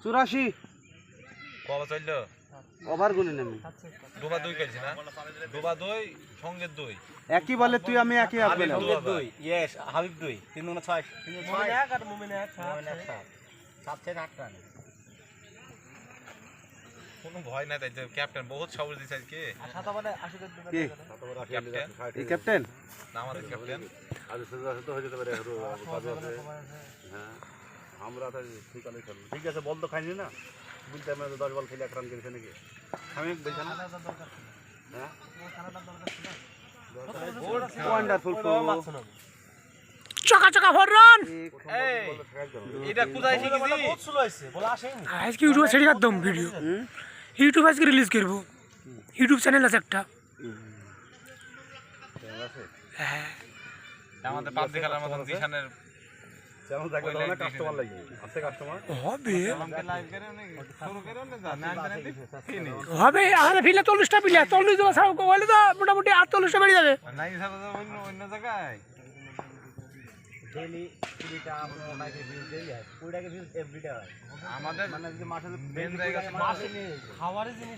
চুরাশি কবা চললো ওভার গুনি নামি ডোবা দই খেলছি না ডোবা দই সঙ্গের দই একই বলে তুই আমি একই হবে না সঙ্গের দই ইয়েস হাবিব দই 3 গুণ 6 মুমিন এক আর মুমিন এক 7 থেকে 8 রান কোনো ভয় নাই তাই ক্যাপ্টেন বহুত সবুজ দিছে আজকে সাতাবারে 80 কে ক্যাপ্টেন এই ক্যাপ্টেন না আমাদের ক্যাপ্টেন আজ সুযোগ তো হয়ে যেতে পারে হ্যাঁ আমরা তো ঠিকালে খেলবো ঠিক আছে বল তো খাইনি না বুঝতে আমি 10 বল খেলে 1 রান করেছে নাকি আমি বলছি না হ্যাঁ ওয়ান্ডারফুল তো চকা চকা ফর রান এই এটা কোথায় শিখেছি বহুত স্লো হইছে বল আসেনি আজকে ইউটিউবে ছেড়ে একদম ভিডিও ইউটিউব আজকে রিলিজ করব ইউটিউব চ্যানেল আছে একটা হ্যাঁ আমাদের পাবজি খেলার মতন জিশানের চ্যানেল থাকলে তো অনেক কাস্টমার লাগবে আছে কাস্টমার হবে আমাকে লাইভ করে অনেক শুরু করে না জানি হবে আরে ফিলে 40টা পিলে 40 দেওয়া ছাড়া বলে তো মোটামুটি 48টা বেরিয়ে যাবে নাই ছাড়া তো অন্য জায়গায় ডেইলি 20টা আপনাকে ভিউজ ডেইলি হয় 20টাকে ভিউজ এভরিডে হয় আমাদের মানে যদি মাসে মেন জায়গা মাসে খাওয়ারের জিনিস